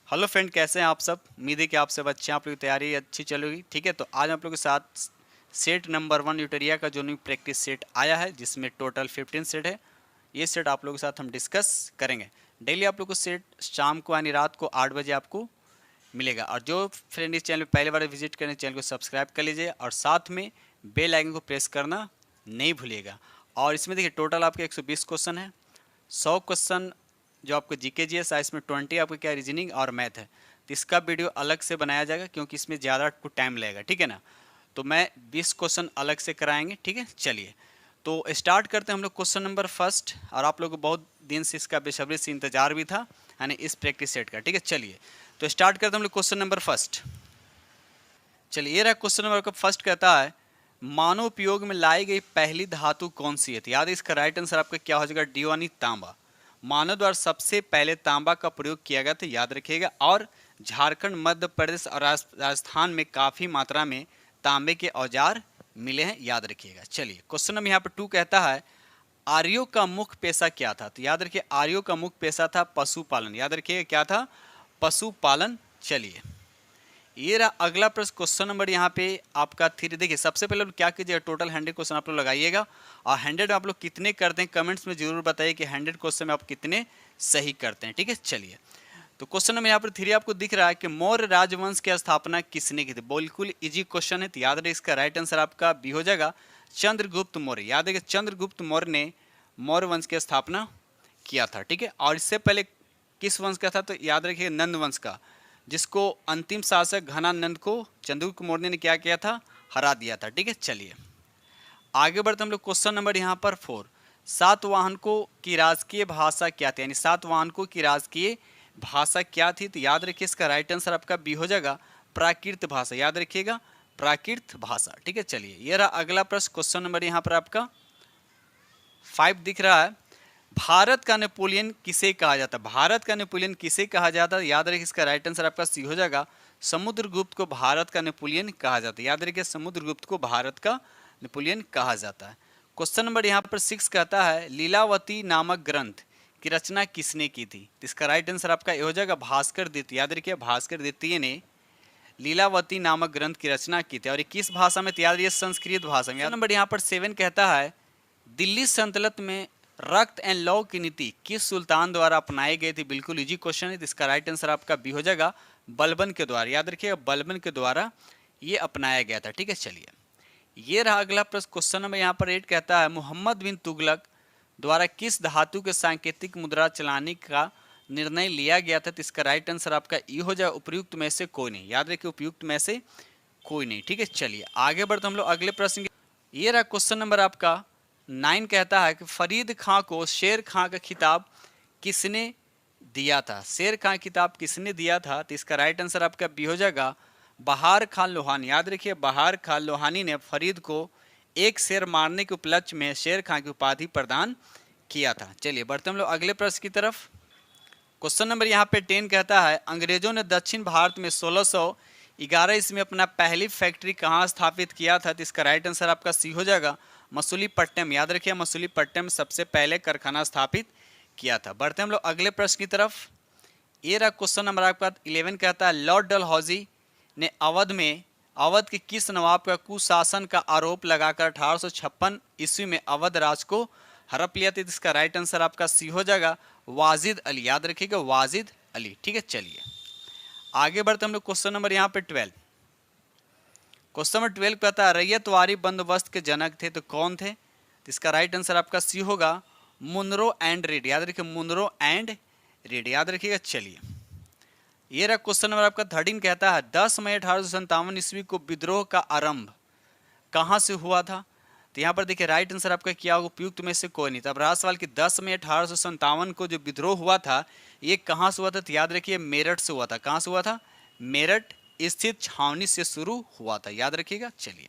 Hello friend, कैसे हैं आप सब। उम्मीद है कि आप सब अच्छे हैं, आप लोग की तैयारी अच्छी चलेगी। ठीक है, तो आज आप लोगों के साथ सेट नंबर 1 यूटेरिया का जो न्यू प्रैक्टिस सेट आया है, जिसमें टोटल 15 सेट है। ये सेट आप लोगों के साथ हम डिस्कस करेंगे। डेली आप लोग को सेट शाम को यानी रात को 8 बजे आपको मिलेगा। और जो फ्रेंड इस चैनल पर पहले बार विजिट करें, चैनल को सब्सक्राइब कर लीजिए और साथ में बेल आइकन को प्रेस करना नहीं भूलिएगा। और इसमें देखिए टोटल आपके 120 क्वेश्चन है। 100 क्वेश्चन जो आपको जीके जीएस है, इसमें 20 आपको क्या रीजनिंग और मैथ है। तो इसका वीडियो अलग से बनाया जाएगा क्योंकि इसमें ज़्यादा आपको टाइम लगेगा। ठीक है ना, तो मैं 20 क्वेश्चन अलग से कराएंगे। ठीक है, चलिए तो स्टार्ट करते हैं हम लोग क्वेश्चन नंबर फर्स्ट। और आप लोगों को बहुत दिन से इसका बेसब्री से इंतजार भी था, यानी इस प्रैक्टिस सेट का। ठीक है, चलिए तो स्टार्ट करते हैं हम लोग क्वेश्चन नंबर फर्स्ट। चलिए ये रहा क्वेश्चन नंबर का फर्स्ट। कहता है मानव उपयोग में लाई गई पहली धातु कौन सी है। तो याद है इसका राइट आंसर आपका क्या हो जाएगा, डी तांबा। मानव द्वारा सबसे पहले तांबा का प्रयोग किया गया था, याद रखिएगा। और झारखंड, मध्य प्रदेश और राजस्थान में काफी मात्रा में तांबे के औजार मिले हैं, याद रखिएगा। चलिए क्वेश्चन नंबर यहाँ पर 2 कहता है आर्यों का मुख्य पेशा क्या था। तो याद रखिए आर्यों का मुख्य पेशा था पशुपालन, याद रखिएगा क्या था, पशुपालन। चलिए ये रहा अगला प्रश्न, क्वेश्चन नंबर यहाँ पे आपका 3। देखिए सबसे पहले क्या कीजिएगा, टोटल 100 क्वेश्चन आप लोग लगाइएगा। और 100 में आप लोग कितने करते हैं कमेंट्स में जरूर बताइए कि 100 क्वेश्चन में आप कितने सही करते हैं। ठीक है, चलिए तो क्वेश्चन नंबर यहाँ पर 3 आपको दिख रहा है कि मौर्य राजवंश की स्थापना किसने की थी। बिल्कुल इजी क्वेश्चन है, तो याद रहे इसका राइट आंसर आपका बी हो जाएगा, चंद्रगुप्त मौर्य। याद है कि चंद्रगुप्त मौर्य ने मौर्य वंश की स्थापना किया था। ठीक है, और इससे पहले किस वंश का था, तो याद रखिए नंद वंश का, जिसको अंतिम शासक घनानंद को चंद्रगुप्त मौर्य ने क्या किया था, हरा दिया था। ठीक है, चलिए आगे बढ़ते हम लोग क्वेश्चन नंबर यहाँ पर 4। सातवाहनों की राजकीय भाषा क्या थी, यानी सातवाहनों की राजकीय भाषा क्या थी। तो याद रखिए इसका राइट आंसर आपका बी हो जाएगा, प्राकृत भाषा। याद रखिएगा प्राकृत भाषा। ठीक है, चलिए ये रहा अगला प्रश्न, क्वेश्चन नंबर यहाँ पर आपका 5 दिख रहा है। भारत का नेपोलियन किसे कहा जाता है। भारत का नेपोलियन किसे कहा जाता है, याद रखिए इसका राइट आंसर आपका सी हो जाएगा, समुद्रगुप्त को भारत का नेपोलियन कहा जाता है। याद रखिए समुद्रगुप्त को भारत का नेपोलियन कहा जाता है। क्वेश्चन नंबर यहाँ पर 6 कहता है लीलावती नामक ग्रंथ की रचना किसने की थी। इसका राइट आंसर आपका ये हो जाएगा भास्कर द्वितीय। याद रखिए भास्कर द्वितीय ने लीलावती नामक ग्रंथ की रचना की थी। और ये किस भाषा में, याद रखिए संस्कृत भाषा में। नंबर यहाँ पर 7 कहता है दिल्ली सल्तनत में रक्त एंड लॉ की नीति किस सुल्तान द्वारा अपनाई गई थी। बिल्कुल इजी क्वेश्चन है, तो इसका राइट आंसर आपका बी हो जाएगा, बलबन के द्वारा। याद रखिएगा बलबन के द्वारा ये अपनाया गया था। ठीक है, चलिए ये रहा अगला प्रश्न, क्वेश्चन नंबर यहाँ पर 8 कहता है मोहम्मद बिन तुगलक द्वारा किस धातु के सांकेतिक मुद्रा चलाने का निर्णय लिया गया था। तो इसका राइट आंसर आपका ई हो जाए, उपयुक्त में से कोई नहीं। याद रखिए उपयुक्त में से कोई नहीं। ठीक है, चलिए आगे बढ़ते हम लोग अगले प्रश्न। ये रहा क्वेश्चन नंबर आपका 9 कहता है कि फरीद खां को शेर खां का खिताब किसने दिया था। शेर खां खिताब किसने दिया था, तो इसका राइट आंसर आपका बी हो जाएगा, बहार खान लोहानी। याद रखिए बहार खान लोहानी ने फरीद को एक शेर मारने के उपलक्ष्य में शेर खां की उपाधि प्रदान किया था। चलिए बढ़ते हम लोग अगले प्रश्न की तरफ। क्वेश्चन नंबर यहाँ पे 10 कहता है अंग्रेजों ने दक्षिण भारत में 1611 ईस्वी में अपना पहली फैक्ट्री कहाँ स्थापित किया था। तो इसका राइट आंसर आपका सी हो जाएगा, मसूलीपट्टनम। याद रखिए मसूलीपट्टनम सबसे पहले कारखाना स्थापित किया था। बढ़ते हम लोग अगले प्रश्न की तरफ। ये रहा क्वेश्चन नंबर आपका 11 कहता है लॉर्ड डलहौजी ने अवध के किस नवाब का कुशासन का आरोप लगाकर 1856 ईस्वी में अवध राज को हड़प लिया था। इसका राइट आंसर आपका सी हो जाएगा, वाजिद अली। याद रखिएगा वाजिद अली। ठीक है, चलिए आगे बढ़ते हम लोग क्वेश्चन नंबर यहाँ पे 12। क्वेश्चन नंबर 12 कहता है रैयतवारी बंदोबस्त के जनक थे, तो कौन थे। तो इसका राइट आंसर आपका सी होगा, मुनरो एंड रीड। याद रखिए मुनरो एंड रीड। याद रखिएगा। चलिए ये रहा क्वेश्चन नंबर आपका 13 कहता है 10 मई 1857 ईस्वी को विद्रोह का आरंभ कहाँ से हुआ था। तो यहाँ पर देखिए राइट आंसर आपका क्या होगा, उपयुक्त में से कोई नहीं। तब रहा सवाल कि 10 मई 1857 को जो विद्रोह हुआ था ये कहाँ से हुआ था। तो याद रखिए मेरठ से हुआ था। कहाँ से हुआ था, मेरठ स्थित छावनी से शुरू हुआ था। याद रखिएगा। चलिए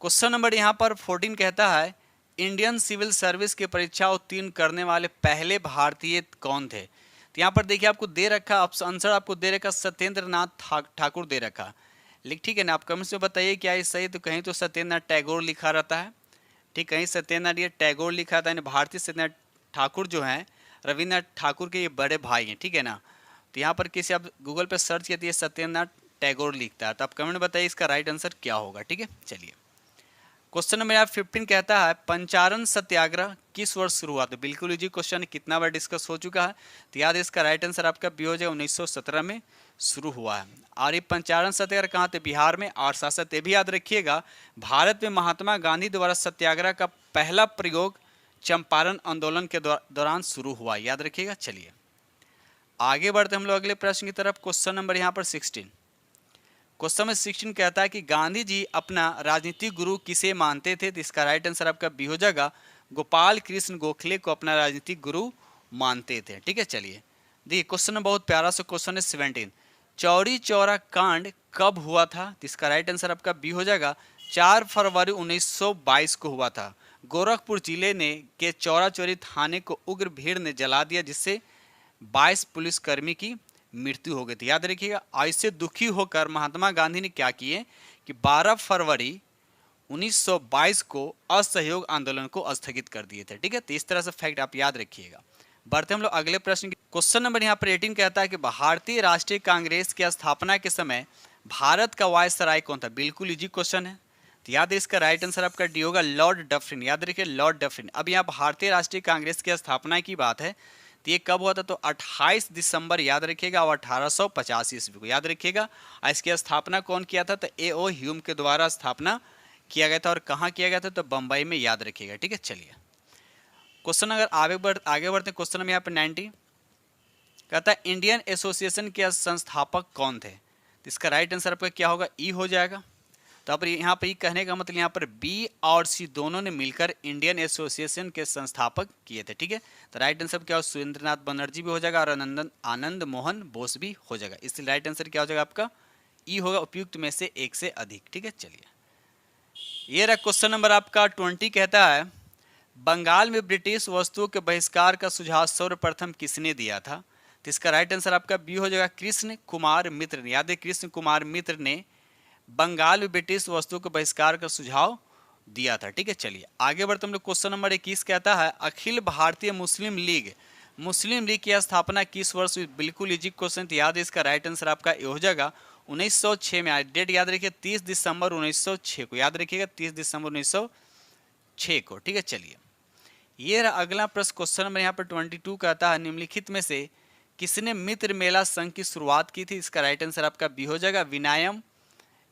क्वेश्चन नंबर यहाँ पर 14 कहता है इंडियन सिविल सर्विस की परीक्षा उत्तीर्ण करने वाले पहले भारतीय कौन थे। तो यहाँ पर देखिए आपको दे रखा आंसर, आपको दे रखा सत्येंद्र नाथ ठाकुर दे रखा। लेकिन ठीक है ना, आप कमेंट्स में बताइए क्या ये सही। तो कहीं तो सत्येंद्र नाथ टैगोर लिखा रहता है, ठीक, कहीं सत्येंद्र नाथ टैगोर लिखा था। भारतीय सत्येंद्र नाथ ठाकुर जो हैं रविन्द्रनाथ ठाकुर के ये बड़े भाई हैं। ठीक है ना, तो यहाँ पर किसी आप गूगल पे सर्च किया तो ये सत्येंद्रनाथ टैगोर लिखता है। तो आप कमेंट बताइए इसका राइट आंसर क्या होगा। ठीक है, चलिए क्वेश्चन नंबर 15 कहता है पंचारण सत्याग्रह किस वर्ष शुरू हुआ? तो बिल्कुल इजी क्वेश्चन, कितना बार डिस्कस हो चुका है। तो याद है इसका राइट आंसर आपका बी हो जाएगा, 1917 में शुरू हुआ है। और ये पंचारण सत्याग्रह कहाँ थे? बिहार में। और साथ साथ ये भी याद रखिएगा भारत में महात्मा गांधी द्वारा सत्याग्रह का पहला प्रयोग चंपारण आंदोलन के दौरान शुरू हुआ, याद रखिएगा। चलिए आगे बढ़ते हम लोग अगले प्रश्न की तरफ। क्वेश्चन नंबर यहाँ पर 16, क्वेश्चन नंबर 16 कहता है कि गांधी जी अपना राजनीतिक गुरु किसे मानते थे? तो इसका राइट आंसर आपका बी हो जाएगा, गोपाल कृष्ण गोखले को अपना राजनीतिक गुरु मानते थे। ठीक है, चलिए देखिए क्वेश्चन बहुत प्यारा सा क्वेश्चन है 17, चौरी चौरा कांड कब हुआ था? तो इसका राइट आंसर आपका बी हो जाएगा, 4 फरवरी 1922 को हुआ था। गोरखपुर जिले ने के चौरा चौरी थाने को उग्र भीड़ ने जला दिया, जिससे 22 पुलिसकर्मी की मृत्यु हो गई थी, याद रखिएगा। ऐसे दुखी होकर महात्मा गांधी ने क्या किए कि 12 फरवरी 1922 को असहयोग आंदोलन को स्थगित कर दिए थे। ठीक है, तो इस तरह से फैक्ट आप याद रखिएगा। बढ़ते हम लोग अगले प्रश्न। क्वेश्चन नंबर यहाँ पर 18 कहता है कि भारतीय राष्ट्रीय कांग्रेस की स्थापना के समय भारत का वायसराय कौन था? बिल्कुल इजी क्वेश्चन है, तो याद है इसका राइट आंसर आपका डी होगा, लॉर्ड डफरिन, याद रखिए लॉर्ड डफरिन। अब यहाँ भारतीय राष्ट्रीय कांग्रेस की स्थापना की बात है, तो ये कब हुआ था? तो 28 दिसंबर याद रखिएगा और 1885 ईस्वी को, याद रखिएगा। इसकी स्थापना कौन किया था? तो ए ओ ह्यूम के द्वारा स्थापना किया गया था। और कहाँ किया गया था? तो बम्बई में, याद रखिएगा। ठीक है, चलिए क्वेश्चन अगर आगे बढ़ते हैं। क्वेश्चन में यहाँ पे 90 कहता है इंडियन एसोसिएशन के संस्थापक कौन थे? तो इसका राइट आंसर आपका क्या होगा? ई हो जाएगा। तो अब यहाँ पर ई कहने का मतलब यहाँ पर बी और सी दोनों ने मिलकर इंडियन एसोसिएशन के संस्थापक किए थे। ठीक है, तो राइट आंसर क्या हो? सुरेंद्रनाथ बनर्जी भी हो जाएगा और आनंद मोहन बोस भी हो जाएगा। इसलिए राइट आंसर क्या हो जाएगा आपका? ई होगा, उपयुक्त में से एक से अधिक। ठीक है, चलिए ये रहा क्वेश्चन नंबर आपका 20 कहता है बंगाल में ब्रिटिश वस्तुओं के बहिष्कार का सुझाव सर्वप्रथम किसने दिया था? तो इसका राइट आंसर आपका बी हो जाएगा, कृष्ण कुमार मित्र ने। याद है कृष्ण कुमार मित्र ने बंगाल में ब्रिटिश वस्तुओं के बहिष्कार का सुझाव दिया था। ठीक है, चलिए आगे बढ़ते हम लोग। क्वेश्चन नंबर 21 कहता है अखिल भारतीय मुस्लिम लीग की स्थापना किस वर्ष हुई? बिल्कुल इजी क्वेश्चन, याद है इसका राइट आंसर आपका ये हो जाएगा 1906 में। डेट याद रखिए 30 दिसंबर 1906 को, याद रखिएगा 30 दिसंबर 1906 को। ठीक है, चलिए ये रहा अगला प्रश्न। क्वेश्चन नंबर यहाँ पर 22 कहता है निम्नलिखित में से किसने मित्र मेला संघ की शुरुआत की थी? इसका राइट आंसर आपका बी हो जाएगा,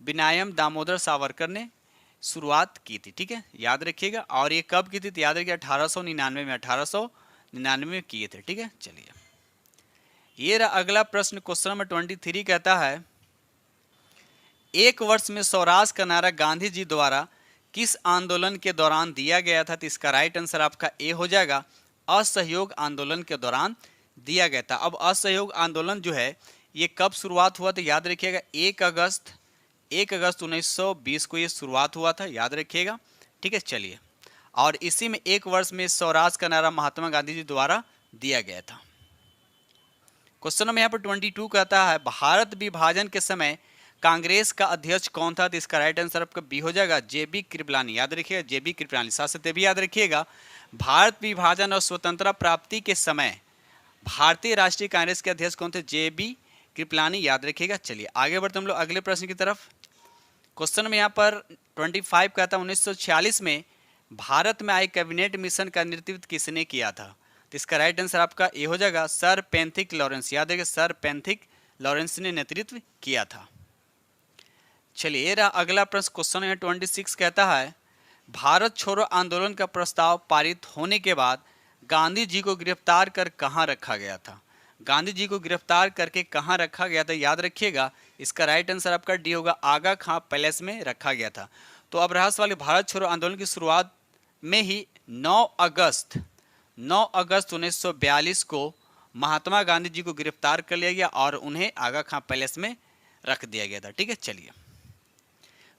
विनायम दामोदर सावरकर ने शुरुआत की थी। ठीक है, याद रखिएगा। और ये कब की थी? तो याद रखिए 1899 में किए थे। ठीक है, चलिए ये रहा अगला प्रश्न। क्वेश्चन नंबर 23 कहता है एक वर्ष में स्वराज का नारा गांधी जी द्वारा किस आंदोलन के दौरान दिया गया था? तो इसका राइट आंसर आपका ए हो जाएगा, असहयोग आंदोलन के दौरान दिया गया था। अब असहयोग आंदोलन जो है ये कब शुरुआत हुआ? तो याद रखिएगा 1 अगस्त 1920 को ये शुरुआत हुआ था, याद रखिएगा। ठीक है, चलिए और इसी में एक वर्ष में स्वराज का नारा महात्मा गांधी जी द्वारा दिया गया था। क्वेश्चन नंबर यहाँ पर 22 कहता है भारत विभाजन के समय कांग्रेस का अध्यक्ष कौन था? तो इसका राइट आंसर आपका बी हो जाएगा, जेबी कृपलानी, याद रखिएगा जेबी कृपलानी। साथ साथ भी याद रखिएगा भारत विभाजन और स्वतंत्रता प्राप्ति के समय भारतीय राष्ट्रीय कांग्रेस के अध्यक्ष कौन थे? जेबी कृपलानी, याद रखिएगा। चलिए आगे बढ़ते हम लोग अगले प्रश्न की तरफ। क्वेश्चन में यहाँ पर 25 कहता है 1946 में भारत में आए कैबिनेट मिशन का नेतृत्व किसने किया था? तो इसका राइट आंसर आपका ये हो जाएगा, सर पेंथिक लॉरेंस, याद रखिए सर पेंथिक लॉरेंस ने नेतृत्व किया था। चलिए रहा अगला प्रश्न। क्वेश्चन है 26 कहता है भारत छोड़ो आंदोलन का प्रस्ताव पारित होने के बाद गांधी जी को गिरफ्तार कर कहाँ रखा गया था? गांधी जी को गिरफ्तार करके कहाँ रखा गया था? याद रखिएगा इसका राइट आंसर आपका डी होगा, आगा खां पैलेस में रखा गया था। तो अब रहा सवाल भारत छोड़ो आंदोलन की शुरुआत में ही 9 अगस्त 1942 को महात्मा गांधी जी को गिरफ्तार कर लिया गया और उन्हें आगा खां पैलेस में रख दिया गया था। ठीक है, चलिए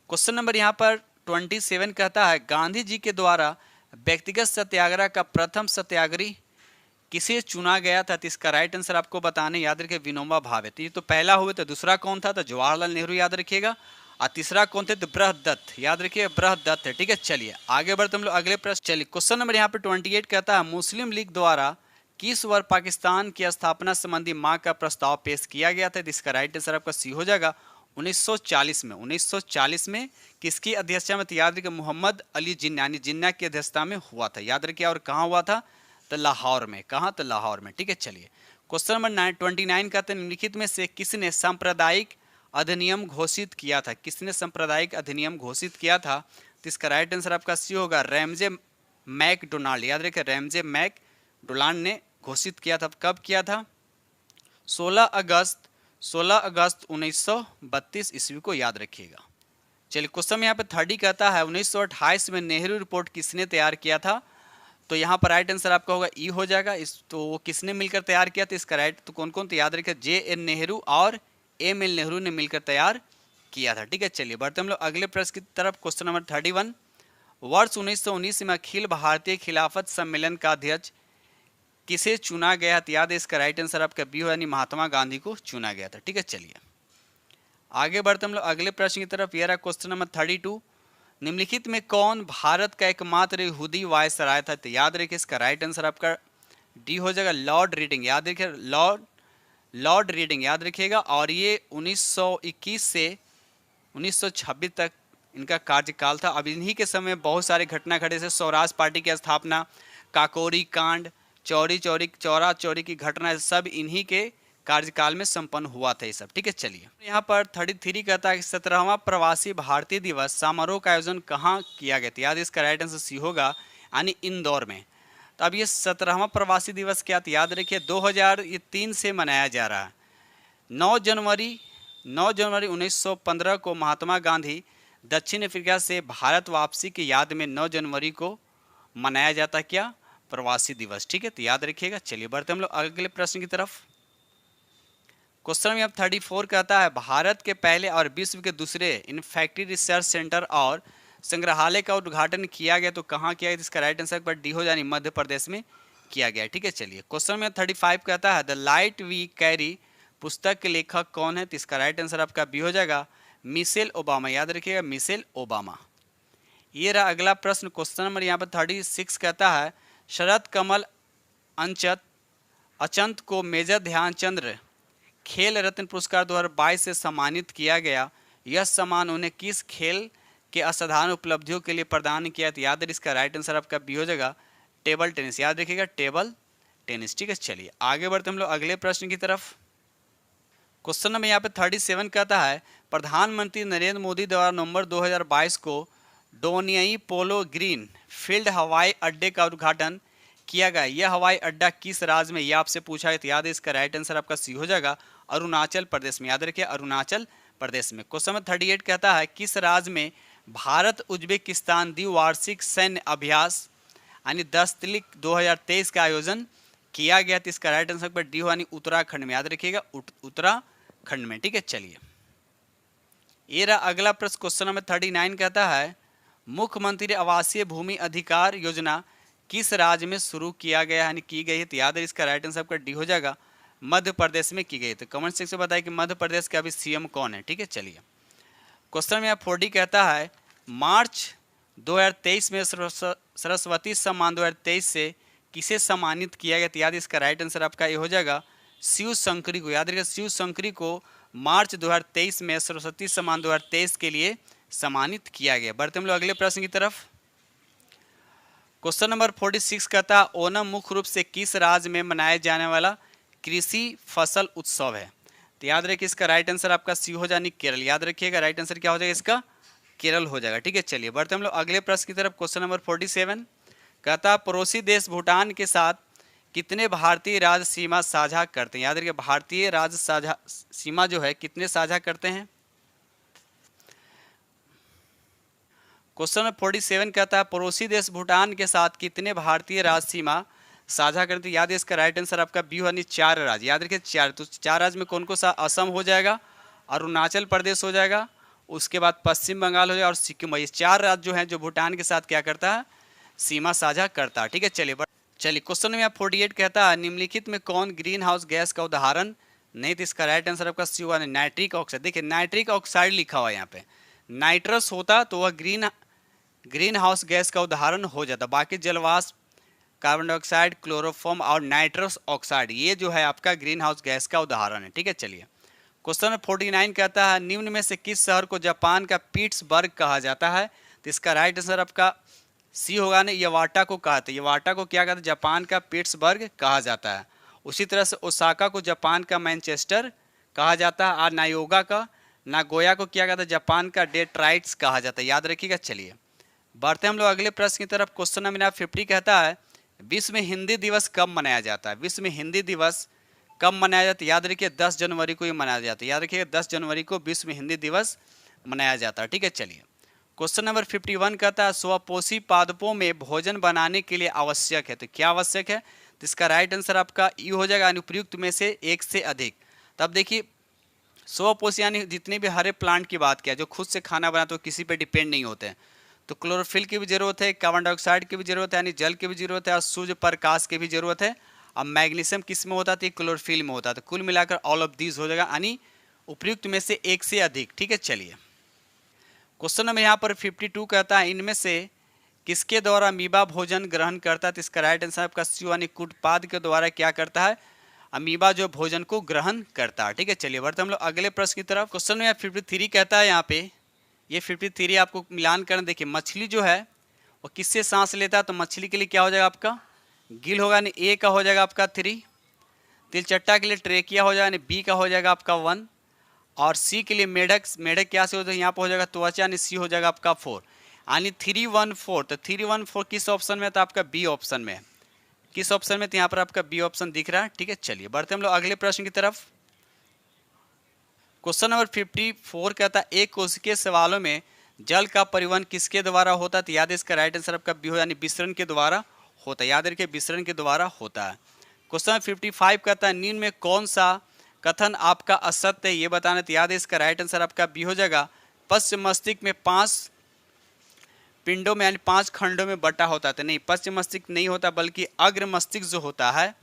क्वेश्चन नंबर यहाँ पर 27 कहता है गांधी जी के द्वारा व्यक्तिगत सत्याग्रह का प्रथम सत्याग्रही किसे चुना गया था? तो इसका राइट आंसर आपको बताने, याद रखिए विनोबा भावे। तो ये तो पहला हुए, तो दूसरा कौन था? तो जवाहरलाल नेहरू, याद रखिएगा। और तीसरा कौन थे? तो बृहदत्त, याद रखिए बृहदत्त है। ठीक है, चलिए आगे बढ़ते हम लोग अगले प्रश्न। चलिए क्वेश्चन नंबर यहाँ पे 28 कहता है मुस्लिम लीग द्वारा किस वर्ष पाकिस्तान की स्थापना संबंधी मांग का प्रस्ताव पेश किया गया था? इसका राइट आंसर आपका सी हो जाएगा 1940 में। 1940 में किसकी अध्यक्षता में? याद रखिए मोहम्मद अली जिन्ना यानी जिन्ना की अध्यक्षता में हुआ था। याद रखिए और कहाँ हुआ था? तो लाहौर में। कहाँ? तो लाहौर में। ठीक है, चलिए क्वेश्चन नंबर 29 कहते हैं निम्नलिखित में से किसने सांप्रदायिक अधिनियम घोषित किया था? किसने सांप्रदायिक अधिनियम घोषित किया था? तो इसका राइट आंसर आपका सी होगा रैमजे मैकडोनाल्ड। याद रखिए रैमजे मैकडोनाल्ड ने घोषित किया था। कब किया था? 16 अगस्त 1932 ईस्वी को। याद रखिएगा। चलिए क्वेश्चन यहाँ पे 30 कहता है 1928 में नेहरू रिपोर्ट किसने तैयार किया था? तो यहाँ पर राइट आंसर आपका होगा ई हो जाएगा। इस तो वो किसने मिलकर तैयार किया था? इसका राइट तो कौन कौन? तो याद रखिए JN नेहरू और ML नेहरू ने मिलकर तैयार किया था। ठीक है, चलिए बढ़ते हम लोग अगले प्रश्न की तरफ। क्वेश्चन नंबर 31 वर्ष 1919 में अखिल भारतीय खिलाफत सम्मेलन का अध्यक्ष किसे चुना गया? तो याद है इसका राइट आंसर आपका बी हो यानी महात्मा गांधी को चुना गया था। ठीक है, चलिए आगे बढ़ते हम लोग अगले प्रश्न की तरफ। यह रहा क्वेश्चन नंबर 32 निम्नलिखित में कौन भारत का एकमात्र यहूदी वायसराय था? तो याद रखिए इसका राइट आंसर आपका डी हो जाएगा लॉर्ड रीडिंग। याद रखिए लॉर्ड रीडिंग याद रखिएगा। और ये 1921 से 1926 तक इनका कार्यकाल था। अब इन्हीं के समय बहुत सारे घटना घटे जैसे स्वराज पार्टी की स्थापना, काकोरी कांड, चौरा चौरी की घटना, सब इन्हीं के कार्यकाल में संपन्न हुआ था ये सब। ठीक है, चलिए यहाँ पर 33 कहता है कि 17वां प्रवासी भारतीय दिवस समारोह का आयोजन कहाँ किया गया था? याद इसका राइट आंसर सी होगा यानी इंदौर में। तो अब ये 17वां प्रवासी दिवस क्या था? याद रखिए 2003 से मनाया जा रहा है। 9 जनवरी 1915 को महात्मा गांधी दक्षिण अफ्रीका से भारत वापसी की याद में 9 जनवरी को मनाया जाता क्या? प्रवासी दिवस। ठीक है, तो याद रखिएगा। चलिए बढ़ते हम लोग अगले प्रश्न की तरफ। क्वेश्चन में अब 34 कहता है भारत के पहले और विश्व के दूसरे इन्फेक्टी रिसर्च सेंटर और संग्रहालय का उद्घाटन किया गया तो कहाँ किया गया? इसका राइट आंसर पर डी हो यानी मध्य प्रदेश में किया गया। ठीक है, चलिए क्वेश्चन में 35 कहता है द लाइट वी कैरी पुस्तक के लेखक कौन है? तो इसका राइट आंसर आपका बी हो जाएगा मिशेल ओबामा। याद रखिएगा मिशेल ओबामा। ये रहा अगला प्रश्न। क्वेश्चन नंबर यहाँ पर 36 कहता है शरद कमल अचंत को मेजर ध्यानचंद खेल रत्न पुरस्कार 2022 से सम्मानित किया गया। यह सम्मान उन्हें किस खेल के असाधारण उपलब्धियों के लिए प्रदान किया? तो याद है इसका राइट आंसर आपका बी हो जाएगा टेबल टेनिस। याद रखिएगा टेबल टेनिस। ठीक है, चलिए आगे बढ़ते हम लोग अगले प्रश्न की तरफ। क्वेश्चन नंबर यहाँ पे 37 कहता है प्रधानमंत्री नरेंद्र मोदी द्वारा नवंबर 2022 को डोनियाई पोलो ग्रीन फील्ड हवाई अड्डे का उद्घाटन किया गया। यह हवाई अड्डा किस राज्य में? यह आपसे पूछा है। तो याद है इसका राइट आंसर आपका सी हो जाएगा अरुणाचल प्रदेश में। याद रखिए अरुणाचल प्रदेश में। क्वेश्चन नंबर 38 कहता है किस राज्य में भारत उज्बेकिस्तान द्विवार्षिक सैन्य अभ्यास यानी दस्तलिक 2023 का आयोजन किया गया? तो इसका राइट आंसर पर डी हो यानी उत्तराखंड में। याद रखिएगा उत्तराखंड में। ठीक है, चलिए ये रहा अगला प्रश्न। क्वेश्चन नंबर 39 कहता है मुख्यमंत्री आवासीय भूमि अधिकार योजना किस राज्य में शुरू किया गया यानी की गई है? तो याद है इसका राइट आंसर आपका डी हो जाएगा मध्य प्रदेश में की गई। तो कमेंट सेक्शन में बताइए कि मध्य प्रदेश का अभी सीएम कौन है। ठीक है, चलिए क्वेश्चन में 40 कहता है मार्च 2023 में सरस्वती सम्मान 2023 से किसे सम्मानित किया गया? तो याद इसका राइट आंसर आपका ये हो जाएगा शिव शंकरी को। याद रखिए शिव शंकरी को मार्च 2023 में सरस्वती सम्मान 2023 के लिए सम्मानित किया गया। बढ़ते हम लोग अगले प्रश्न की तरफ। क्वेश्चन नंबर 46 कहता है ओणम मुख्य रूप से किस राज्य में मनाया जाने वाला कृषि फसल उत्सव है? तो याद रखिए इसका राइट आंसर आपका सी हो जानी केरल। याद रखिएगा राइट आंसर क्या हो जाएगा इसका? केरल हो जाएगा। ठीक है, चलिए बढ़ते हम लोग अगले प्रश्न की तरफ। क्वेश्चन नंबर 47 कहता है पड़ोसी देश भूटान के साथ कितने भारतीय राज्य सीमा साझा करते हैं? याद रखिए भारतीय राज्य साझा सीमा जो है कितने साझा करते हैं? क्वेश्चन नंबर 47 कहता है पड़ोसी देश भूटान के साथ कितने भारतीय राज्य सीमा साझा करते हैं? याद है इसका राइट आंसर आपका बी यानी 4 राज्य। याद रखिए 4। तो 4 राज्य में कौन कौन सा? असम हो जाएगा, अरुणाचल प्रदेश हो जाएगा, उसके बाद पश्चिम बंगाल हो जाएगा और सिक्किम। ये 4 राज्य जो हैं जो भूटान के साथ क्या करता है? सीमा साझा करता है। ठीक है, चलिए क्वेश्चन में 48 कहता है निम्नलिखित में कौन ग्रीन हाउस गैस का उदाहरण नहीं? तो इसका राइट आंसर आपका सी हुआ नाइट्रिक ऑक्साइड। देखिए नाइट्रिक ऑक्साइड लिखा हुआ है यहाँ पे, नाइट्रस होता तो वह ग्रीन हाउस गैस का उदाहरण हो जाता। बाकी जलवाष्प कार्बन डाइऑक्साइड, क्लोरोफॉर्म और नाइट्रस ऑक्साइड, ये जो है आपका ग्रीन हाउस गैस का उदाहरण है। ठीक है, चलिए क्वेश्चन नंबर 49 कहता है निम्न में से किस शहर को जापान का पीट्सबर्ग कहा जाता है? तो इसका राइट आंसर आपका सी होगा ना, यवाटा को कहते हैं। यवाटा को क्या कहते हैं? जापान का पीट्सबर्ग कहा जाता है। उसी तरह से ओसाका को जापान का मैनचेस्टर कहा जाता है, और नायोगा का, नागोया को क्या कहता है? जापान का डेट्राइट्स कहा जाता है। याद रखिएगा। चलिए बढ़ते हम लोग अगले प्रश्न की तरफ। क्वेश्चन नंबर 50 कहता है विश्व में हिंदी दिवस कब मनाया जाता है? विश्व में हिंदी दिवस कब मनाया जाता है? याद रखिए 10 जनवरी को ये मनाया जाता है। याद रखिए 10 जनवरी को विश्व में हिंदी दिवस मनाया जाता है। ठीक है, चलिए क्वेश्चन नंबर 51 कहता है स्वपोषी पादपों में भोजन बनाने के लिए आवश्यक है, तो क्या आवश्यक है? तो इसका राइट आंसर आपका ई हो जाएगा, अनुप्रयुक्त में से एक से अधिक। तब देखिए स्वपोषी यानी जितने भी हरे प्लांट की बात किया जो खुद से खाना बनाते हो, किसी पे डिपेंड नहीं होते हैं, तो क्लोरोफिल की भी जरूरत है, कार्बन डाइऑक्साइड की भी जरूरत है यानी जल की भी जरूरत है, और सूर्य प्रकाश की भी जरूरत है। अब मैग्नीशियम किस में होता है? क्लोरोफिल में होता है। तो कुल मिलाकर ऑल ऑफ दीज हो जाएगा, यानी उपयुक्त में से एक से अधिक। ठीक है, चलिए क्वेश्चन नंबर यहाँ पर 52 कहता है इनमें से किसके द्वारा अमीबा भोजन ग्रहण करता है? तो इसका राइट आंसर आपका सी यानी कुटपाद के द्वारा क्या करता है? अमीबा जो भोजन को ग्रहण करता है। ठीक है, चलिए बढ़ते हम लोग अगले प्रश्न की तरफ। क्वेश्चन में 53 कहता है यहाँ पे, ये 53 आपको मिलान करना। देखिए मछली जो है वो किससे सांस लेता है? तो मछली के लिए क्या हो जाएगा आपका? गिल होगा, यानी ए का हो जाएगा आपका 3। तिलचट्टा के लिए ट्रेकिया हो जाएगा, यानी बी का हो जाएगा आपका 1। और सी के लिए मेढक, मेढक क्या से होता है? यहाँ पर हो जाएगा त्वचा, यानी सी हो जाएगा आपका 4, यानी 3, 1, 4। तो 3, 1, 4 किस ऑप्शन में? तो आपका बी ऑप्शन में। किस ऑप्शन में? तो यहाँ पर आपका बी ऑप्शन दिख रहा है। ठीक है, चलिए बढ़ते हम लोग अगले प्रश्न की तरफ। क्वेश्चन नंबर 54 कहता है एक कोशिकीय सवालों में जल का परिवहन किसके द्वारा होता है? तो याद है इसका राइट आंसर आपका बी हो, यानी विसरण के द्वारा होता है। याद रखिए विसरण के द्वारा होता है। क्वेश्चन नंबर 55 कहता है निम्न में कौन सा कथन आपका असत्य है ये बताना? तो याद है इसका राइट आंसर आपका बी हो जाएगा, पश्चिम मस्तिष्क में 5 पिंडों में यानी 5 खंडों में बटा होता है। तो नहीं, पश्चिम मस्तिष्क नहीं होता, बल्कि अग्र मस्तिष्क जो होता है,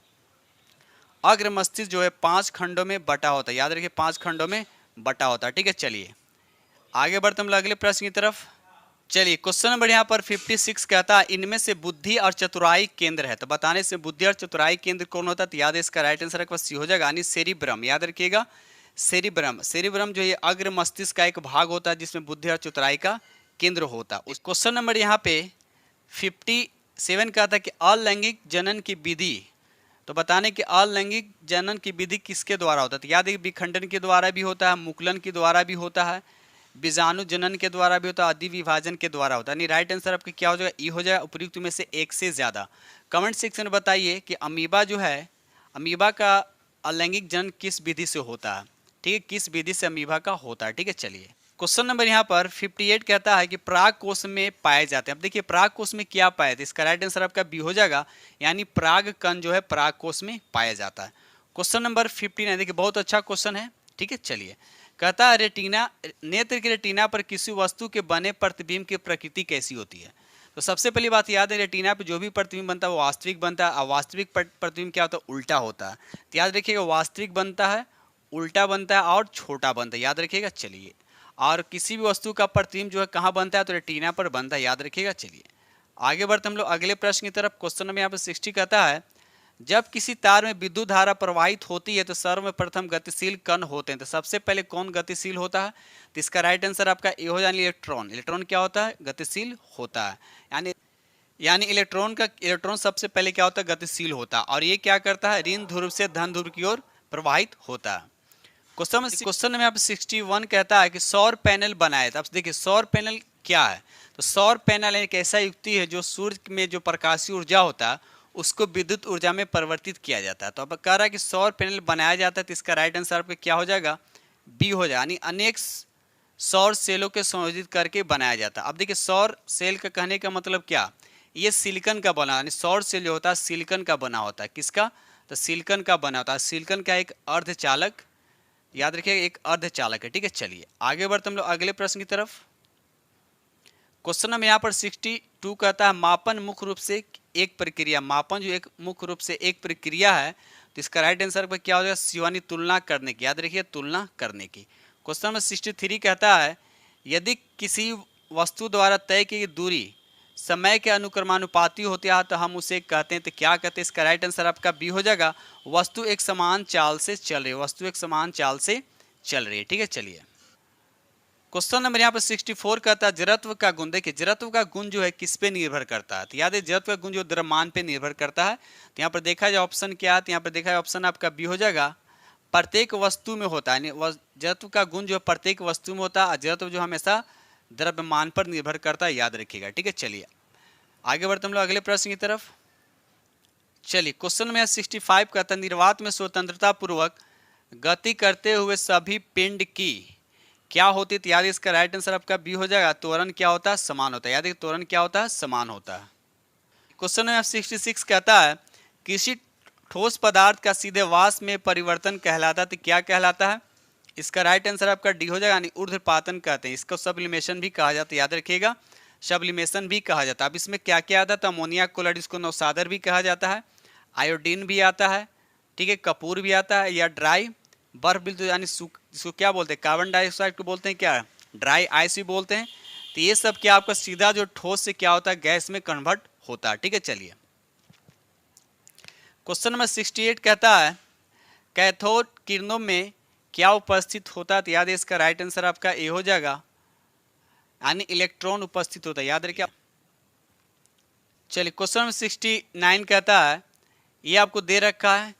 अग्र मस्तिष्क जो है 5 खंडों में बटा होता है। याद रखिए 5 खंडों में बटा होता है। ठीक है, चलिए आगे बढ़ते हम लोग अगले प्रश्न की तरफ। चलिए क्वेश्चन नंबर यहाँ पर 56 कहता है इनमें से बुद्धि और चतुराई केंद्र है, तो बताने से बुद्धि और चतुराई केंद्र कौन होता है? तो याद है इसका राइट आंसर आपका सी हो जाएगा, यानी सेरिब्रम। याद रखिएगा सेरिब्रम। सेरिब्रम जो ये अग्र मस्तिष्क का एक भाग होता है जिसमें बुद्धि और चतुराई का केंद्र होता है। उस क्वेश्चन नंबर यहाँ पे 57 कहता है कि अलैंगिक जनन की विधि, तो बताने कि अलैंगिक जनन की विधि किसके द्वारा होता है? तो याद है विखंडन के द्वारा भी होता है, मुकुलन के द्वारा भी होता है, बीजाणु जनन के द्वारा भी होता है, आदि विभाजन के द्वारा होता है। यानी राइट आंसर आपका क्या हो जाएगा? ई हो जाएगा, उपयुक्त में से एक से ज़्यादा। कमेंट सेक्शन में बताइए कि अमीबा जो है, अमीबा का अलैंगिक जनन किस विधि से होता है? ठीक है, किस विधि से अमीबा का होता है। ठीक है, चलिए क्वेश्चन नंबर यहाँ पर 58 कहता है कि पराग कोश में पाए जाते हैं। अब देखिए पराग कोश में क्या पाए? तो इसका राइट आंसर आपका बी हो जाएगा, यानी पराग कण जो है पराग कोश में पाया जाता है। क्वेश्चन नंबर 59 देखिए बहुत अच्छा क्वेश्चन है। ठीक है, चलिए कहता है रेटिना, नेत्र के रेटिना पर किसी वस्तु के बने प्रतिबिंब की प्रकृति कैसी होती है? तो सबसे पहली बात याद है रेटिना पे जो भी प्रतिबिंब बनता है वो वास्तविक बनता है, और वास्तविक प्रतिबिंब क्या होता है? उल्टा होता है। तो याद रखिएगा वास्तविक बनता है, उल्टा बनता है और छोटा बनता है। याद रखिएगा। चलिए और किसी भी वस्तु का प्रतिबिंब जो है कहाँ बनता है? तो रेटिना पर बनता है। याद रखिएगा। चलिए आगे बढ़ते हम लोग अगले प्रश्न की तरफ। क्वेश्चन नंबर यहाँ पर 60 कहता है जब किसी तार में विद्युत धारा प्रवाहित होती है तो सर्वप्रथम गतिशील कण होते हैं, तो सबसे पहले कौन गतिशील होता है? तो इसका राइट आंसर आपका ए हो जाए इलेक्ट्रॉन। इलेक्ट्रॉन क्या होता है? गतिशील होता है। यानी इलेक्ट्रॉन सबसे पहले क्या होता है? गतिशील होता है, और ये क्या करता है? ऋण ध्रुव से धन ध्रुव की ओर प्रवाहित होता है। क्वेश्चन में यहाँ पे 61 कहता है कि सौर पैनल बनाए। अब देखिए सौर पैनल क्या है? तो सौर पैनल एक ऐसा युक्ति है जो सूर्य में जो प्रकाशीय ऊर्जा होता है उसको विद्युत ऊर्जा में परिवर्तित किया जाता है। तो अब कह रहा है कि सौर पैनल बनाया जाता है, तो इसका राइट आंसर आपका क्या हो जाएगा? बी हो जाएगा, यानी अनेक सौर सेलों के संयोजित करके बनाया जाता है। अब देखिए सौर सेल का कहने का मतलब क्या? ये सिलिकॉन का बना, यानी सौर सेल जो होता है सिलिकॉन का बना होता है। किसका? तो सिलिकॉन का बना होता है। सिलिकॉन का एक अर्धचालक, याद रखिएगा एक अर्धचालक है। ठीक है, चलिए आगे बढ़ते हम लोग अगले प्रश्न की तरफ। क्वेश्चन नंबर यहाँ पर 62 कहता है मापन मुख्य रूप से एक प्रक्रिया, मापन जो एक मुख्य रूप से एक प्रक्रिया है, तो इसका राइट आंसर पर क्या हो जाएगा? शिवानी तुलना करने की। याद रखिए तुलना करने की। क्वेश्चन नंबर 63 कहता है यदि किसी वस्तु द्वारा तय की गई दूरी समय के अनुक्रमानुपाती होते हैं तो हम उसे कहते हैं, तो क्या कहते हैं? इसका राइट आंसर आपका बी हो जाएगा, वस्तु एक समान चाल से चल रही है, वस्तु एक समान चाल से चल रही है। ठीक है, चलिए क्वेश्चन नंबर यहाँ पर 64 कहता है जड़त्व का गुण। देखिए जड़त्व का गुण जो है किस पे निर्भर करता है? तो याद है जड़त्व का गुण जो द्रव्यमान पे निर्भर करता है। तो यहाँ पर देखा जाए ऑप्शन क्या है, तो यहाँ पर देखा जाए ऑप्शन आपका बी हो जाएगा, प्रत्येक वस्तु में होता है। जड़त्व का गुण जो है प्रत्येक वस्तु में होता है, जड़त्व जो हमेशा द्रव्यमान पर निर्भर करता है, याद रखिएगा। ठीक है, चलिए आगे बढ़ते हम लोग अगले प्रश्न की तरफ। चलिए क्वेश्चन में 65 कहता है निर्वात में स्वतंत्रता पूर्वक गति करते हुए सभी पिंड की क्या होती है? तो याद इसका राइट आंसर आपका बी हो जाएगा, त्वरण क्या होता है? समान होता है। याद है त्वरण क्या होता है? समान होता है। क्वेश्चन नंबर 66 कहता है किसी ठोस पदार्थ का सीधे वाष्प में परिवर्तन कहलाता है, तो क्या कहलाता है? इसका राइट आंसर आपका डी हो जाएगा, यानी ऊर्ध्वपातन कहते हैं। इसको सब्लिमेशन भी कहा जाता है, याद रखिएगा, सब्लिमेशन भी कहा जाता है। अब इसमें क्या क्या आता है? तो अमोनिया क्लोराइड, इसको नौसादर भी कहा जाता है, आयोडीन भी आता है, ठीक है, कपूर भी आता है, या ड्राई बर्फ बिल्कुल, यानी इसको क्या बोलते हैं? कार्बन डाइऑक्साइड को बोलते हैं क्या? ड्राई आइस भी बोलते हैं। तो ये सब क्या आपका सीधा जो ठोस से क्या होता है? गैस में कन्वर्ट होता है। ठीक है, चलिए क्वेश्चन नंबर 68 कहता है कैथोड किरणों में क्या उपस्थित होता है? तो याद है इसका राइट आंसर आपका ए हो जाएगा, यानी इलेक्ट्रॉन उपस्थित होता है, याद रखिए। चलिए क्वेश्चन नंबर 69 कहता है ये आपको दे रखा है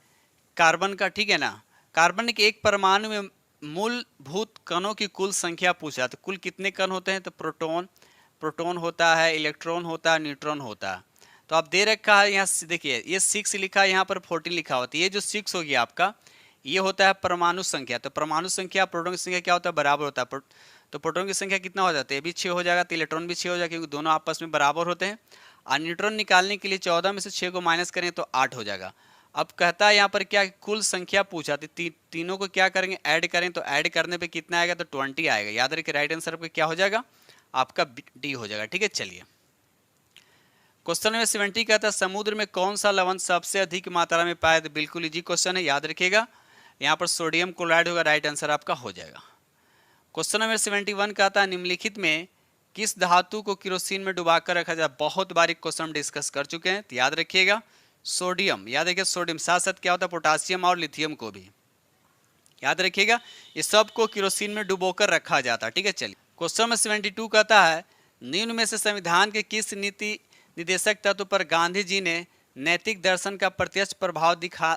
कार्बन का, ठीक है ना, कार्बन के एक परमाणु में मूलभूत कणों की कुल संख्या पूछा, तो कुल कितने कण होते हैं? तो प्रोटॉन होता है, इलेक्ट्रॉन होता है, न्यूट्रॉन होता है। तो आप दे रखा है यहाँ देखिए ये 6 लिखा है, यहाँ पर 14 लिखा होता है। ये जो 6 हो गया आपका, ये होता है परमाणु संख्या। तो परमाणु संख्या प्रोटॉन की संख्या क्या होता है? बराबर होता है। तो प्रोटॉन की संख्या कितना हो जाता है? ये भी 6 हो जाएगा, तो इलेक्ट्रॉन भी 6 हो जाएगा, क्योंकि दोनों आपस में बराबर होते हैं। और न्यूट्रॉन निकालने के लिए 14 में से 6 को माइनस करें तो 8 हो जाएगा। अब कहता है यहाँ पर क्या कुल संख्या पूछा, तो तीनों को क्या करेंगे? ऐड करें, तो ऐड करने पे कितना आएगा? तो 20 आएगा। याद रखिए राइट आंसर आपका क्या हो जाएगा? आपका डी हो जाएगा। ठीक है, चलिए क्वेश्चन नंबर 70 कहता है समुद्र में कौन सा लवण सबसे अधिक मात्रा में पाया? तो बिल्कुल इजी क्वेश्चन है, याद रखिएगा, यहाँ पर सोडियम क्लोराइड होगा, राइट आंसर आपका हो जाएगा। क्वेश्चन नंबर 71 कहता है निम्नलिखित में किस धातु को केरोसिन में डुबाकर रखा जाए? बहुत बार क्वेश्चन डिस्कस कर चुके हैं, तो याद रखिएगा सोडियम। याद रखिए सोडियम, साथ साथ क्या होता है? पोटासियम और लिथियम को भी याद रखिएगा, ये सब को केरोसिन में डुबोकर रखा जाता है। ठीक है, चलिए क्वेश्चन नंबर 72 कहता है निम्न में से संविधान के किस नीति निदेशक तत्व पर गांधी जी ने नैतिक दर्शन का प्रत्यक्ष प्रभाव दिखा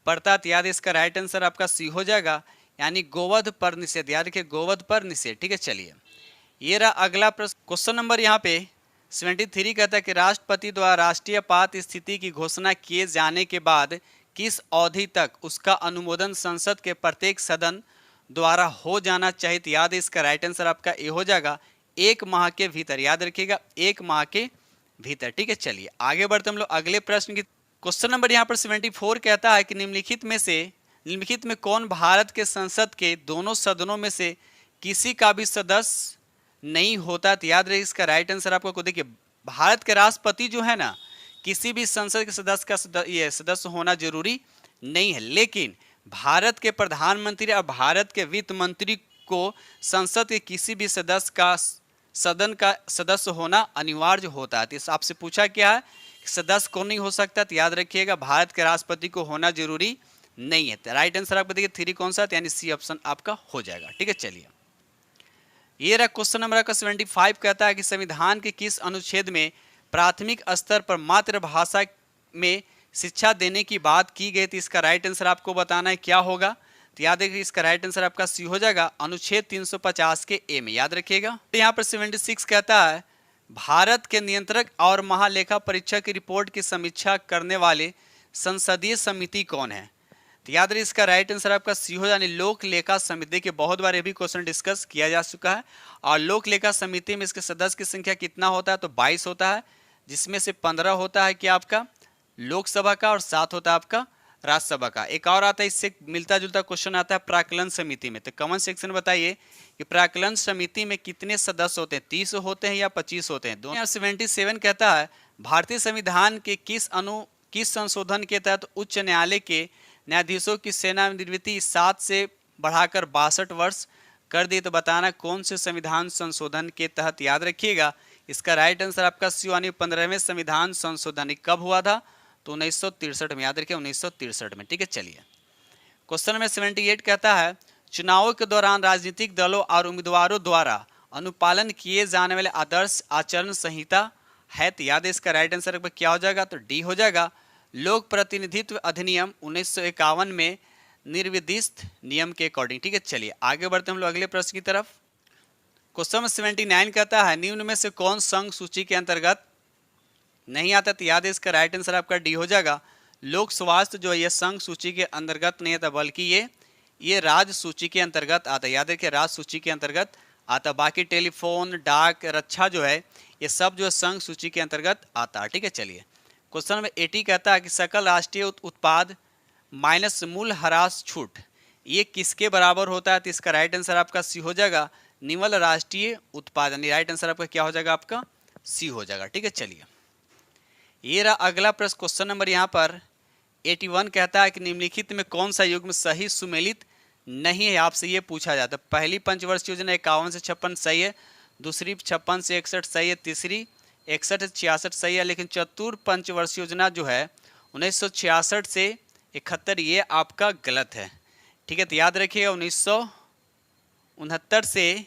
पड़ता? तो याद इसका राइट आंसर आपका सी हो जाएगा, यानी गोवध पर निषेध। याद रखिए गोवध पर निषेध। ठीक है, चलिए ये रहा अगला प्रश्न। क्वेश्चन नंबर यहाँ पे 73 कहता है कि राष्ट्रपति द्वारा राष्ट्रीय आपात स्थिति की घोषणा किए जाने के बाद किस अवधि तक उसका अनुमोदन संसद के प्रत्येक सदन द्वारा हो जाना चाहिए? तो याद है इसका राइट आंसर आपका ए हो जाएगा, 1 माह के भीतर। याद रखिएगा 1 माह के भीतर। ठीक है, चलिए आगे बढ़ते हम लोग अगले प्रश्न की। क्वेश्चन नंबर यहाँ पर 74 कहता है कि निम्नलिखित में कौन भारत के संसद के दोनों सदनों में से किसी का भी सदस्य नहीं होता? तो याद रहे इसका राइट आंसर आपको को देखिए, भारत के राष्ट्रपति जो है ना, किसी भी संसद के सदस्य का ये सदस्य होना जरूरी नहीं है, लेकिन भारत के प्रधानमंत्री और भारत के वित्त मंत्री को संसद के किसी भी सदस्य का सदन का सदस्य होना अनिवार्य होता है। तो आपसे पूछा क्या है, सदस्य कौन नहीं हो सकता? तो याद रखिएगा भारत के राष्ट्रपति को होना जरूरी नहीं है। तो राइट आंसर आपको देखिए 3 कौन सा, यानी सी ऑप्शन आपका हो जाएगा। ठीक है, चलिए ये रहा क्वेश्चन नंबर आपका 75 कहता है कि संविधान के किस अनुच्छेद में प्राथमिक स्तर पर मातृभाषा में शिक्षा देने की बात की गई थी? इसका राइट आंसर आपको बताना है, क्या होगा? तो याद रखिए इसका राइट आंसर आपका सी हो जाएगा, अनुच्छेद 350 के ए में। याद रखिएगा। तो यहाँ पर 76 कहता है भारत के नियंत्रक और महालेखा परीक्षक की रिपोर्ट की समीक्षा करने वाले संसदीय समिति कौन है? तो याद रखिए इसका राइट आंसर आपका सी हो, यानी लोक लेखा समिति। के बहुत बार ये भी क्वेश्चन डिस्कस किया जा चुका है। और लोक लेखा समिति में इसके सदस्य की संख्या कितना होता है? तो 22 होता है, जिसमें से 15 होता है कि आपका लोकसभा का और 7 होता है आपका राज्यसभा का। एक और आता है, इससे मिलता जुलता क्वेश्चन आता है प्राक्कलन समिति में। तो कमेंट सेक्शन में बताइए कि प्राक्कलन समिति में कितने सदस्य होते हैं, 30 होते हैं या 25 होते हैं? दोनों। 77 कहता है भारतीय संविधान के किस संशोधन के तहत उच्च न्यायालय के न्यायाधीशों की सेवानिवृत्ति 7 से बढ़ाकर 62 वर्ष कर दी? तो बताना कौन से संविधान संशोधन के तहत। याद रखिएगा इसका राइट आंसर आपका सी यानी 15वें संविधान संशोधन कब हुआ था? तो 1963 में, याद रखिए 1963 में। ठीक है, चलिए क्वेश्चन नंबर 78 कहता है चुनावों के दौरान राजनीतिक दलों और उम्मीदवारों द्वारा अनुपालन किए जाने वाले आदर्श आचरण संहिता है। तो याद है इसका राइट आंसर क्या हो जाएगा? तो डी हो जाएगा। लोक प्रतिनिधित्व अधिनियम 1951 में निर्विदिष्ट नियम के अकॉर्डिंग। ठीक है, चलिए आगे बढ़ते हम लोग अगले प्रश्न की तरफ। क्वेश्चन नंबर 79 कहता है निम्न में से कौन संघ सूची के अंतर्गत नहीं आता? तो याद है इसका राइट आंसर आपका डी हो जाएगा। लोक स्वास्थ्य जो है ये संघ सूची के अंतर्गत नहीं आता, बल्कि ये राज्य सूची के अंतर्गत आता है। याद रखिए राज्य सूची के अंतर्गत आता। बाकी टेलीफोन, डाक, रक्षा जो है ये सब जो है संघ सूची के अंतर्गत आता है। ठीक है, चलिए क्वेश्चन नंबर 80 कहता है कि सकल राष्ट्रीय उत्पाद माइनस मूल ह्रास छूट ये किसके बराबर होता है? तो इसका राइट आंसर आपका सी हो जाएगा। निवल राष्ट्रीय उत्पाद, यानी राइट आंसर आपका क्या हो जाएगा? आपका सी हो जाएगा। ठीक है, चलिए ये रहा अगला प्रश्न। क्वेश्चन नंबर यहाँ पर 81 कहता है कि निम्नलिखित में कौन सा युग्म सही सुमेलित नहीं है? आपसे ये पूछा जाता है। पहली पंचवर्षीय योजना 51 से 56 सही है, दूसरी 56 से 61 सही है, तीसरी 61 से 66 सही है, लेकिन चतुर्थ पंचवर्षीय योजना जो है 1966 से 71 ये आपका गलत है। ठीक है, तो याद रखिएगा 1969 से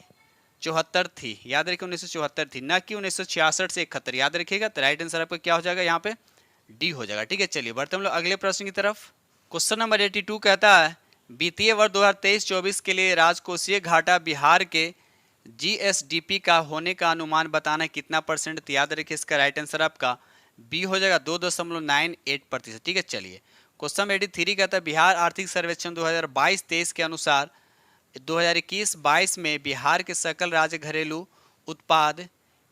74 थी, याद रखिए 1974 थी, ना कि 1966 से 71, याद रखिएगा। तो राइट आंसर आपका क्या हो जाएगा? यहाँ पे डी हो जाएगा। ठीक है, चलिए बढ़ते हम लोग अगले प्रश्न की तरफ। क्वेश्चन नंबर 82 कहता है वित्तीय वर्ष 2023-24 के लिए राजकोषीय घाटा बिहार के जीएसडीपी का होने का अनुमान बताना है कितना %? तो याद रखिए इसका राइट आंसर आपका बी हो जाएगा 2.98%। ठीक है, चलिए क्वेश्चन नंबर 83 कहता है बिहार आर्थिक सर्वेक्षण 2022-23 के अनुसार 2021-22 में बिहार के सकल राज्य घरेलू उत्पाद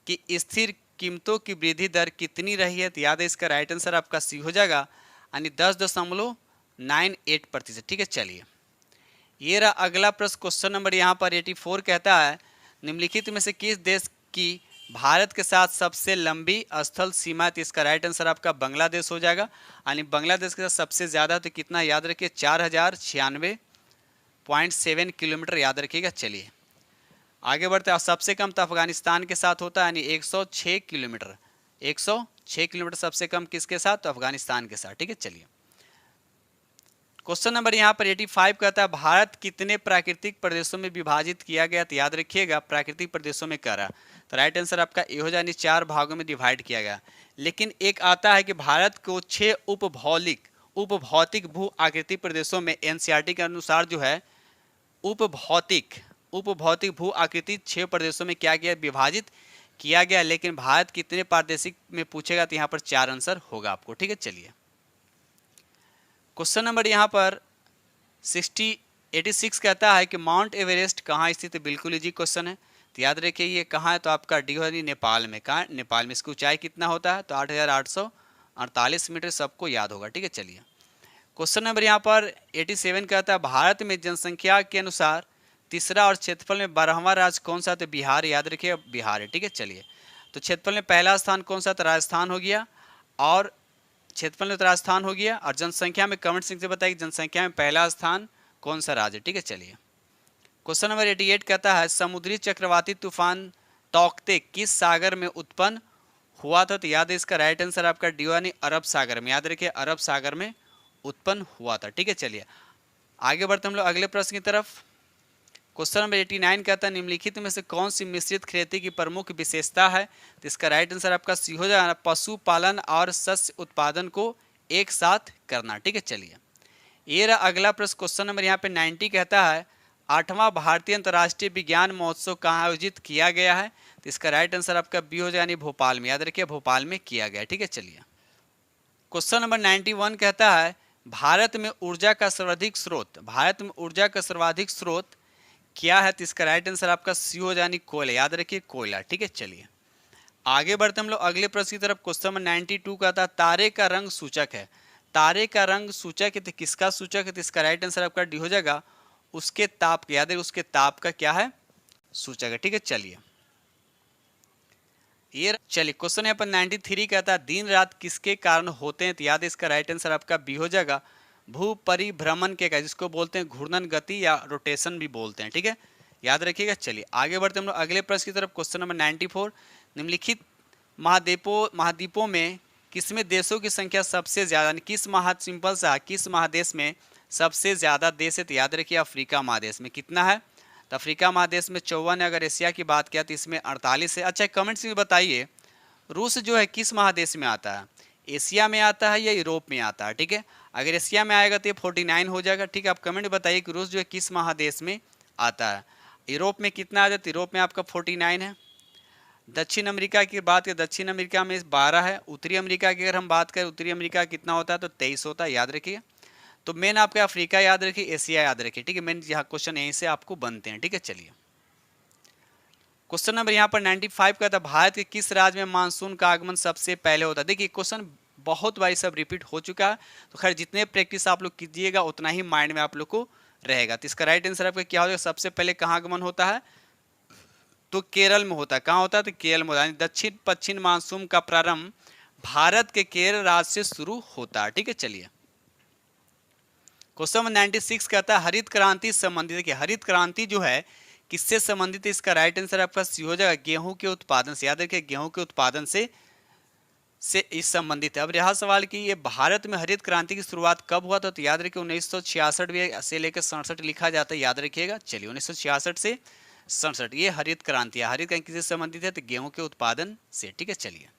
की स्थिर कीमतों की वृद्धि दर कितनी रही है? तो याद है इसका राइट आंसर आपका सी हो जाएगा, यानी 10.98%। ठीक है, चलिए ये रहा अगला प्रश्न। क्वेश्चन नंबर यहाँ पर 84 कहता है निम्नलिखित में से किस देश की भारत के साथ सबसे लंबी स्थल सीमा है? तो इसका राइट आंसर आपका बांग्लादेश हो जाएगा, यानी बांग्लादेश के साथ सबसे ज़्यादा। तो कितना याद रखिए 4096.7 किलोमीटर, याद रखिएगा। चलिए आगे बढ़ते हैं। सबसे कम तो अफगानिस्तान के साथ होता है, यानी 106 किलोमीटर। 106 किलोमीटर सबसे कम किसके साथ? तो अफगानिस्तान के साथ। ठीक है, चलिए क्वेश्चन नंबर यहाँ पर 85 कहता है भारत कितने प्राकृतिक प्रदेशों में विभाजित किया गया? तो याद रखिएगा प्राकृतिक प्रदेशों में करा, तो राइट आंसर आपका ए हो जाए, 4 भागों में डिवाइड किया गया। लेकिन एक आता है कि भारत को 6 उपभौतिक भू आकृति प्रदेशों में एनसीईआरटी के अनुसार जो है उपभौतिक भू आकृति 6 प्रदेशों में क्या गया? विभाजित किया गया। लेकिन भारत कितने प्रादेशिक में पूछेगा? तो यहाँ पर 4 आंसर होगा आपको। ठीक है, चलिए क्वेश्चन नंबर यहाँ पर 86 कहता है कि माउंट एवरेस्ट कहाँ स्थित है? बिल्कुल इजी क्वेश्चन है, तो याद रखिए ये कहाँ है? तो आपका डी हो, नेपाल में। कहाँ? नेपाल में। इसकी ऊंचाई कितना होता है? तो 8848 मीटर, सबको याद होगा। ठीक है, चलिए क्वेश्चन नंबर यहाँ पर 87 कहता है भारत में जनसंख्या के अनुसार तीसरा और क्षेत्रफल में 12वां राज्य कौन सा? तो बिहार, याद रखिए बिहार है। ठीक है, चलिए तो क्षेत्रफल में पहला स्थान कौन सा? तो राजस्थान हो गया, और क्षेत्रफल में राजस्थान हो गया। और जनसंख्या में कमेंट से बताइए जनसंख्या में पहला स्थान कौन सा राज्य? ठीक है, चलिए क्वेश्चन नंबर 88 कहता है समुद्री चक्रवाती तूफान तौकते किस सागर में उत्पन्न हुआ था? तो याद है इसका राइट आंसर आपका डी यानी अरब सागर में, याद रखिए अरब सागर में उत्पन्न हुआ था। ठीक है, चलिए आगे बढ़ते हम लोग अगले प्रश्न की तरफ। क्वेश्चन नंबर 89 कहता है निम्नलिखित में से कौन सी मिश्रित खेती की प्रमुख विशेषता है? तो इसका राइट आंसर आपका सी हो जाएगा, पशुपालन और शस्य उत्पादन को एक साथ करना। ठीक है, चलिए ये रहा अगला प्रश्न। क्वेश्चन नंबर यहाँ पे 90 कहता है 8वां भारतीय अंतर्राष्ट्रीय विज्ञान महोत्सव कहाँ आयोजित किया गया है? तो इसका राइट आंसर आपका बी हो जाए, यानी भोपाल में, याद रखिए भोपाल में किया गया। ठीक है, चलिए क्वेश्चन नंबर 91 कहता है भारत में ऊर्जा का सर्वाधिक स्रोत क्या है? तो इसका राइट आंसर आपका सी हो जाए, कोयला, याद रखिए कोयला। ठीक है, चलिए आगे बढ़ते हम लोग अगले प्रश्न की तरफ। क्वेश्चन नंबर 92 कहता है तारे का रंग सूचक है। तारे का रंग सूचक है तो किसका सूचक है? तो इसका राइट आंसर आपका डी हो जाएगा, उसके ताप का, याद है उसके ताप का क्या है? सूचक है। ठीक है, चलिए क्वेश्चन यहाँ पर 93 कहता है दिन रात किसके कारण होते हैं? तो याद है इसका राइट आंसर आपका बी हो जाएगा, भू परिभ्रमण के का, जिसको बोलते हैं घूर्णन गति या रोटेशन भी बोलते हैं। ठीक है, याद रखिएगा। चलिए आगे बढ़ते हम लोग अगले प्रश्न की तरफ। क्वेश्चन नंबर 94 निम्नलिखित महाद्वीपों में किसमें देशों की संख्या सबसे ज़्यादा, सिंपल सा किस महादेश में सबसे ज़्यादा देश है? तो याद रखिए अफ्रीका महादेश में। कितना है? तो अफ्रीका महादेश में 54 है। अगर एशिया की बात किया तो इसमें 48 है। अच्छा, कमेंट्स में बताइए रूस जो है किस महादेश में आता है? एशिया में आता है या यूरोप में आता है? ठीक है, अगर एशिया में आएगा तो ये 49 हो जाएगा। ठीक है, आप कमेंट बताइए कि रूस जो है किस महादेश में आता है। यूरोप में कितना आ जाता है? यूरोप में आपका 49 है। दक्षिण अमेरिका की बात करें, दक्षिण अमेरिका में 12 है। उत्तरी अमेरिका की अगर हम बात करें, उत्तरी अमेरिका कितना होता है? तो 23 होता है, याद रखिए। तो मेन आपका अफ्रीका याद रखिए, एशिया याद रखिए। ठीक है, मेन यहाँ क्वेश्चन यहीं से आपको बनते हैं। ठीक है, चलिए क्वेश्चन नंबर यहाँ पर 95 का था, भारत के किस राज्य में मानसून का आगमन सबसे पहले होता है? देखिए क्वेश्चन बहुत बार सब रिपीट हो चुका है, तो खैर जितने प्रैक्टिस आप लोग कीजिएगा उतना ही माइंड में आप लोग को रहेगा। तो इसका राइट आंसर आपका क्या हो जाएगा? सबसे पहले कहाँ आगमन होता है? तो केरल में होता है। कहाँ होता है? तो केरल में होता है। दक्षिण पश्चिम मानसून का प्रारंभ भारत के केरल राज्य से शुरू होता है। ठीक है, चलिए क्वेश्चन 96 कहता है हरित क्रांति संबंधित। देखिए हरित क्रांति जो है किससे संबंधित है? इसका राइट आंसर आपका सी हो जाएगा, गेहूं के उत्पादन से। याद रखिए गेहूं के उत्पादन से इस संबंधित है। अब रहा सवाल कि ये भारत में हरित क्रांति की शुरुआत कब हुआ था? तो याद रखिए 1966 से लेकर 67 लिखा जाता है, याद रखिएगा। चलिए 1966 से 67 ये हरित क्रांति है। हरित क्रांति किससे संबंधित है? तो गेहूं के उत्पादन से। ठीक है, चलिए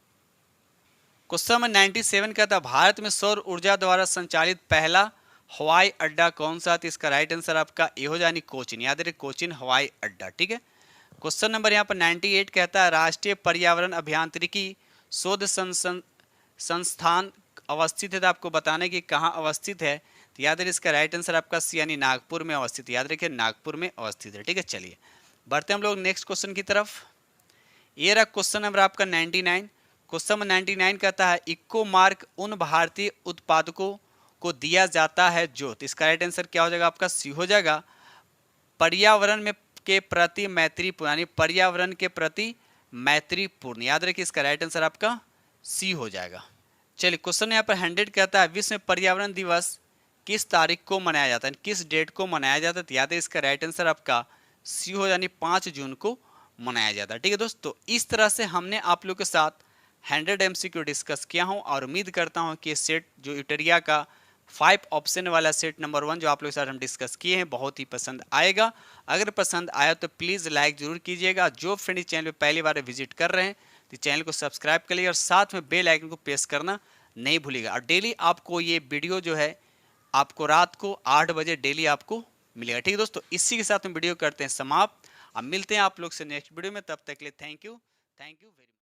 क्वेश्चन नंबर 97 कहता है भारत में सौर ऊर्जा द्वारा संचालित पहला हवाई अड्डा कौन सा? तो इसका राइट आंसर आपका ए हो जानी कोचिन। याद रखिए कोचिन हवाई अड्डा। ठीक है, क्वेश्चन नंबर यहाँ पर 98 कहता है राष्ट्रीय पर्यावरण अभियांत्रिकी शोध संस्थान अवस्थित है। तो आपको बताने की कहाँ अवस्थित है? तो याद रखिए इसका राइट आंसर आपका सी यानी नागपुर में अवस्थित है। याद रखिए नागपुर में अवस्थित है। ठीक है, चलिए बढ़ते हम लोग नेक्स्ट क्वेश्चन की तरफ। ये रहा क्वेश्चन नंबर आपका 99। क्वेश्चन नंबर 99 कहता है इको मार्क उन भारतीय उत्पादकों को दिया जाता है जो, तो इसका राइट आंसर क्या हो जाएगा? आपका सी हो जाएगा पर्यावरण में के प्रति मैत्रीपूर्ण, यानी पर्यावरण के प्रति मैत्रीपूर्ण। याद रखिए इसका राइट आंसर आपका सी हो जाएगा। चलिए क्वेश्चन यहाँ पर 100 कहता है विश्व पर्यावरण दिवस किस तारीख को मनाया जाता है? किस डेट को मनाया जाता है? तो याद है इसका राइट आंसर आपका सी हो यानी 5 जून को मनाया जाता है। ठीक है दोस्तों, इस तरह से हमने आप लोग के साथ 100 MCQ डिस्कस किया हूँ और उम्मीद करता हूँ कि सेट जो यूटेरिया का 5 ऑप्शन वाला सेट नंबर 1 जो आप लोग के साथ हम डिस्कस किए हैं बहुत ही पसंद आएगा। अगर पसंद आया तो प्लीज़ लाइक जरूर कीजिएगा। जो फ्रेंड इस चैनल पे पहली बार विजिट कर रहे हैं तो चैनल को सब्सक्राइब कर लीजिए और साथ में बेल आइकन को प्रेस करना नहीं भूलिएगा। और डेली आपको ये वीडियो जो है आपको रात को 8 बजे डेली आपको मिलेगा। ठीक है दोस्तों, इसी के साथ हम वीडियो करते हैं समाप्त। अब मिलते हैं आप लोग से नेक्स्ट वीडियो में, तब तक के लिए थैंक यू वेरी मच।